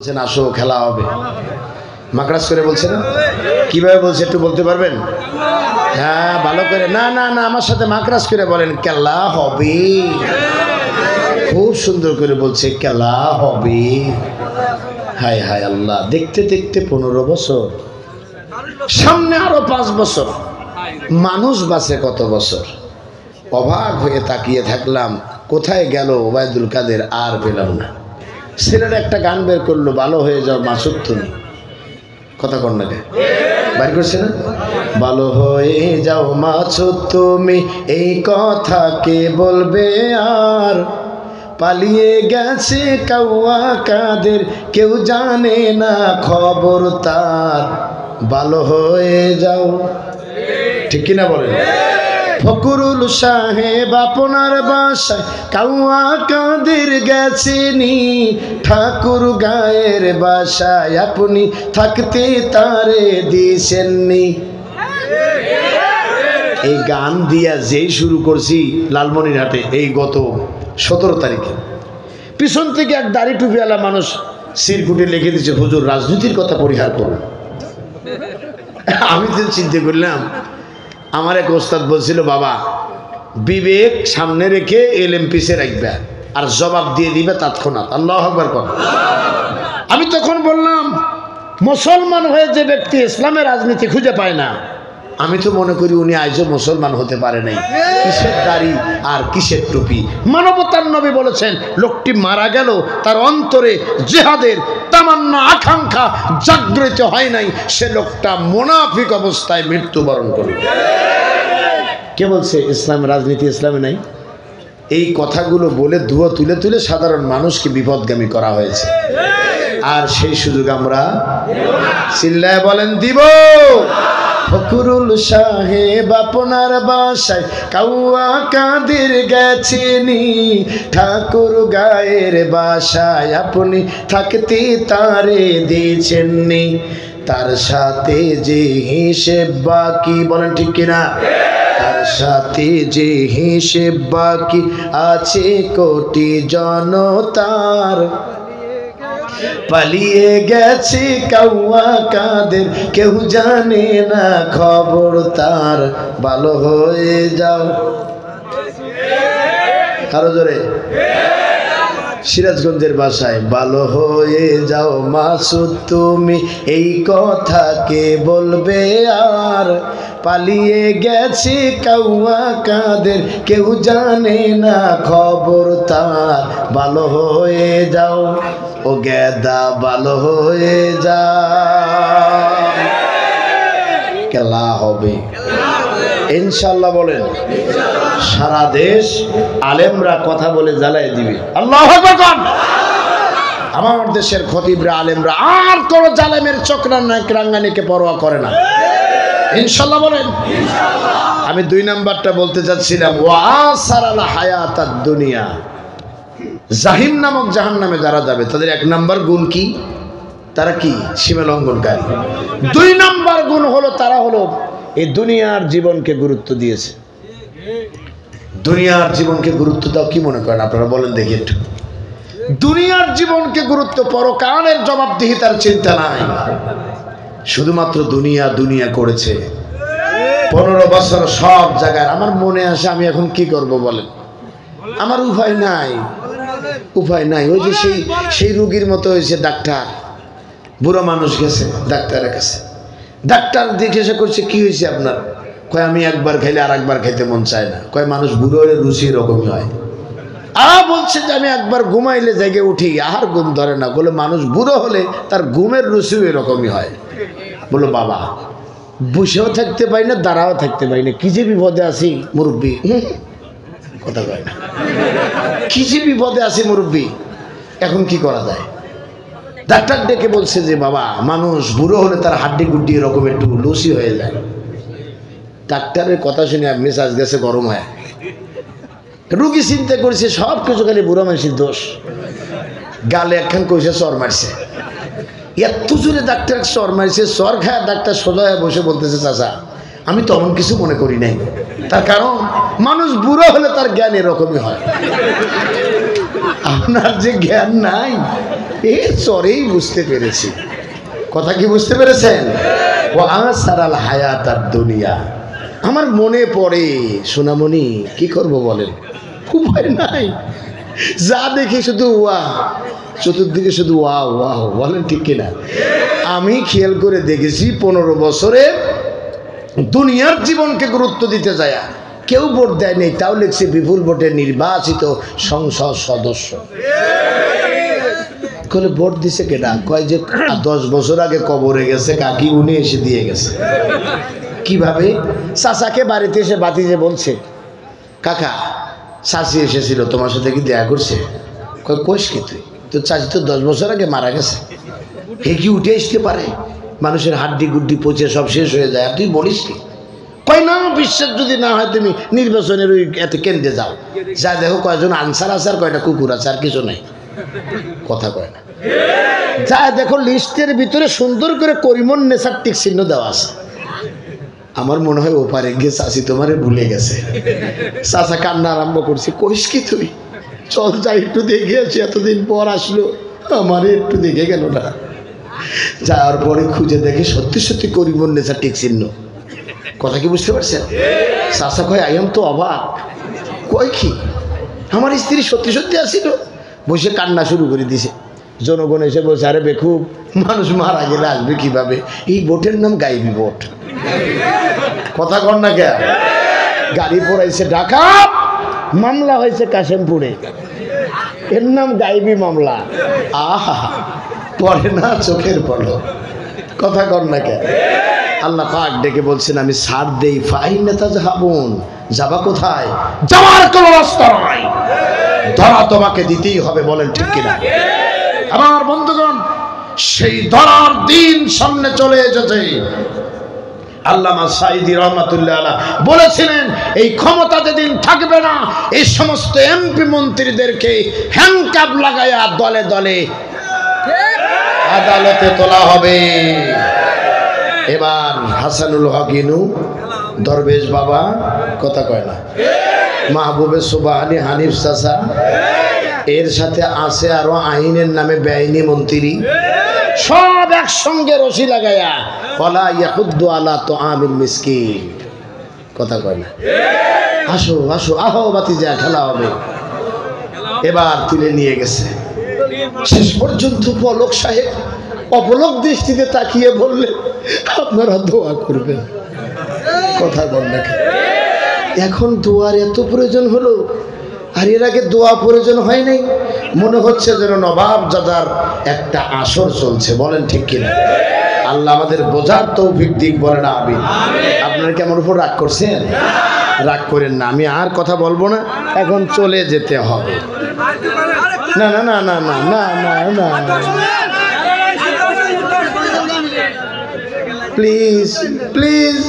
বলছেন আসো খেলা হবে, মাকড়াস করে বলছেন। কিভাবে বলছে একটু বলতে পারবেন? হ্যাঁ ভালো করে, না না না আমার সাথে মাকড়াস করে বলেন খেলা হবে। খুব সুন্দর করে বলছে খেলা হবে। হায় হায় আল্লাহ, দেখতে দেখতে 15 বছর, সামনে আরো 5 বছর, মানুষ বাঁচে কত বছর। অবাক হয়ে তাকিয়ে থাকলাম, কোথায় গেল ওবায়দুল কাদের, আর পেলাম না। ছেলেরা একটা গান বের করলো, ভালো হয়ে যাও মাসুদ তুমি, কথা কর না বাইর করছে না, ভালো হয়ে যাও মাসুদ তুমি, এই কথা কে বলবে আর, পালিয়ে গেছে কাউয়া কাদের, কেউ জানে না খবর তার, ভালো হয়ে যাও। ঠিক কিনা বলেন? ফকরুল সাহেব আপনার বাসায় কাউয়া কাদের গেছেনি, ঠাকুর গায়ের বাসায় আপনি থাকতে তারে দিয়েছেননি। এই গান দিয়া যেই শুরু করছি লালমনিরহাটে এই গত 17 তারিখে, পিছন থেকে এক দাড়ি টুপিওয়ালা মানুষ সিরকুটে লিখে দিচ্ছে, হুজুর রাজনীতির কথা পরিহার করুন। আমি তো চিন্তা করলাম, আমার এক ওস্তাদ বলছিল, বাবা বিবেক সামনে রেখে এলএম পিছে রাখবে আর জবাব দিয়ে দিবে তৎক্ষণাৎ। আল্লাহু আকবার কর। আমি তখন বললাম, মুসলমান হয়ে যে ব্যক্তি ইসলামের রাজনীতি খুঁজে পায় না, আমি তো মনে করি উনি আজও মুসলমান হতে পারে নাই। কিসের দাড়ি আর কিসের টুপি? মানবতার নবী বলেছেন, লোকটি মারা গেল, তার অন্তরে জিহাদের তামান্না আকাঙ্ক্ষা জাগ্রত হয় নাই, সে লোকটা মুনাফিক অবস্থায় মৃত্যুবরণ করবে। কে বলছে ইসলাম রাজনীতি ইসলামে নাই? এই কথাগুলো বলে ধুয়ো তুলে তুলে সাধারণ মানুষকে বিপদগামী করা হয়েছে, আর সেই সুযোগ আমরা চিল্লায় বলেন দিব। ফকরুল সাহেব আপনার বাসায় কাউয়া কাদের গেছেনি, ঠাকুর গায়ের বাসায় আপনি থাকতে তারে দিয়েছেননি, তার সাথে যে হিসেব বাকি, বলেন ঠিক কিনা? তার সাথে যে হিসেব বাকি আছে কোটি জনতার, পালিয়ে গেছে কাউয়া কাদের, কেউ জানে না খবর তার, ভালো হয়ে যাও। আরো জোরে, সিরাজগঞ্জের ভাষায়, ভালো হয়ে যাও মাসুদ তুমি, এই কথা কে বলবে আর, পালিয়ে গেছে কাউয়া কাদের, কেউ জানে না খবর তার, ভালো হয়ে যাও ও গেদা, ভালো হয়ে যাও। খেলা হবে ইনশাআল্লাহ বলেন। সারা দেশ আলেমরা কথা বলে জ্বালাই দিবে। আল্লাহু আকবার কোন। আমার দেশের খতিবরা আলেমরা আর কোন জালেমের চক্রাঙ্গানিকে পরোয়া করে না, ইনশাআল্লাহ বলেন। আমি 2 নাম্বারটা বলতে চাচ্ছিলাম, ওয়াসারাল হায়াতাদ দুনিয়া, জাহিম নামক জাহান্নামে যারা যাবে তাদের 1 নাম্বার গুণ কি? তারা কি? সীমা লঙ্ঘনকারী। 2 নাম্বার গুণ হলো তারা হলো এই দুনিয়ার জীবনকে গুরুত্ব দিয়েছে। দুনিয়ার জীবনকে গুরুত্ব দাও, কি মনে করেন আপনারা বলেন দেখি একটু? দুনিয়ার জীবনকে গুরুত্ব, পরকালের জবাবদিহিতার চিন্তা নাই, শুধুমাত্র দুনিয়া দুনিয়া করেছে। 15 বছর সব জায়গায়। আমার মনে আসে, আমি এখন কি করব বলেন? আমার উপায় নাই, উপায় নাই। ওই যে সেই রোগীর মতো হয়েছে, ডাক্তার, বুড়ো মানুষ গেছে ডাক্তারের কাছে, ডাক্তার জিজ্ঞাসা করছে কি হয়েছে আপনার? কয় আমি একবার খাইলে আর একবার খাইতে মন চায় না। কয় মানুষ বুড়ো হলে রুচি এরকমই হয়। বলছে যে আমি একবার ঘুমাইলে জেগে উঠি আর ঘুম ধরে না। বলে মানুষ বুড়ো হলে তার ঘুমের রুচিও এরকমই হয়। বলো বাবা, বসেও থাকতে পারি না, দাঁড়াও থাকতে পারি না, কি যে বিপদে আছি মুরব্বী। কথা কয় না, কি যে বিপদে আছি মুরব্বী, এখন কি করা যায়? ডাক্তার ডেকে বলছে যে বাবা, মানুষ বুড়ো হলে তার হাড্ডি গুড্ডি এরকম একটু লুচি হয়ে যায়। ডাক্তারের কথা শুনে মেজাজ গেছে গরম হয়। রুগী চিন্তা করছে সব কিছু খালি বুড়ো মানুষের দোষ, গালে একখান কইছে চর মারছে, এত জোরে ডাক্তার চর মারছে, চর খায় ডাক্তার সোজা বসে বলতেছে, চাচা আমি তেমন কিছু মনে করি নাই, তার কারণ মানুষ বুড়ো হলে তার জ্ঞান এরকমই হয়, আপনার যে জ্ঞান নাই এর চরেই বুঝতে পেরেছি। কথা কি বুঝতে পেরেছেন? ও আসারাল হায়াত আর দুনিয়া। আমার মনে পড়ে সোনামণি, কি করব বলেন, উপায় নাই, যা দেখি শুধু ওয়া, চতুর্দিকে শুধু ওয়া ওয়া, বলেন ঠিক কিনা? আমি খেয়াল করে দেখেছি 15 বছরে দুনিয়ার জীবনকে গুরুত্ব দিতে যায় কেউ ভোট দেয় নেই, তাও লিখছে বিপুল ভোটে নির্বাচিত সংসদ সদস্য। কলে ভোট দিছে কেডা? কয় যে 10 বছর আগে কবরে গেছে কাকি, উনি এসে দিয়ে গেছে। কিভাবে? চাচাকে বাড়িতে এসে বাতিজে বলছে, কাকা চাচি এসেছিল, তোমার সাথে কি দেখা করছে? কয় কোষ কি তুই, তো চাচি তো 10 বছর আগে মারা গেছে। হে কি উঠে আসতে পারে? মানুষের হাড্ডি গুড্ডি পচে সব শেষ হয়ে যায়, আর তুই বলিস কি? কয় না, বিশ্বাস যদি না হয় তুমি নির্বাচনের ওই এত কেন্দ্রে যাও, যা দেখো কয়জন আনসার আছে আর কয়টা কুকুর আছে, আর কিছু নাই। কথা কয় না, যা দেখো লিস্টের ভিতরে সুন্দর করে করিমন নেশার টিক চিহ্ন দেওয়া আছে। আমার মনে হয় ওপারে গিয়ে চাচি তোমারে ভুলে গেছে। চাচা কান্না আরম্ভ করছে, কইস কি তুই, চল যাই একটু দেখে আসি, এতদিন পর আসলো, আমারে একটু দেখে গেল না। যাওয়ার পরে খুঁজে দেখে সত্যি সত্যি করিমন নেশার টিক চিহ্ন। কথা কি বুঝতে পারছেন? চাচা কয় আইম তো অবাক, কয় কি আমার স্ত্রী সত্যি সত্যি আসিল। বসে কান্না শুরু করে দিছে। জনগণ এসে বলছে, আরে বেকুব, মানুষ মারা গেলে আসবে কিভাবে? এই ভোটের নাম গাইবি ভোট। কথা কর না কে? গাড়ি পড়াইছে ঢাকা, মামলা হয়েছে কাশেমপুরে, এর নাম গাইবি মামলা। আহা, পড়ে না চোখের পলক। কথা কর না কে? আল্লাহ পাক ডেকে বলছেন, আমি ছাড় দেই, ফাইন নেতা যাবুন, যাবা কোথায়? যাওয়ার কোনো রাস্তা নাই, ধরা তোমাকে দিতেই হবে। বলেন ঠিক কিনা? আমার বন্ধুগণ, সেই ধরার দিন সামনে চলে এসেছে। আল্লামা সাঈদী রহমাতুল্লাহ আলাইহি বলেছিলেন, এই ক্ষমতা যেদিন থাকবে না, এই সমস্ত এমপি মন্ত্রীদেরকে হ্যান্ডকাপ লাগায়া দলে দলে আদালতে তোলা হবে। এবার হাসানুল হক ইনু, দরবেশ বাবা, কথা কয় না, মাহবুবে সুবহানী হানিফ চাচা, এর সাথে আছে আরো আইনের নামে বেআইনি মন্ত্রী, সব একসঙ্গে রশি লাগায়া ওয়ালা ইয়াহুদ্দু আলা তুআমিল মিসকিন। কথা কয় না? আসো আসো, আহো বাতিজা, খেলা হবে। এবার তুলে নিয়ে গেছে। শেষ পর্যন্ত পলক সাহেব অপলক দৃষ্টিতে তাকিয়ে বললেন, আপনারা দোয়া করবেন। কথা বল না, এখন দোয়ার এত প্রয়োজন হলো, আর এর আগে দোয়া প্রয়োজন হয় নাই। মনে হচ্ছে যেন নবাব জাদার একটা আসর চলছে। বলেন ঠিক কিনা? আল্লাহ আমাদের বোঝার তৌফিক দিক, বলেন আমিন। আপনারা কি আমার উপর রাগ করছেন? রাগ করেন না, আমি আর কথা বলবো না, এখন চলে যেতে হবে। না না না না না না না না, প্লিজ প্লিজ।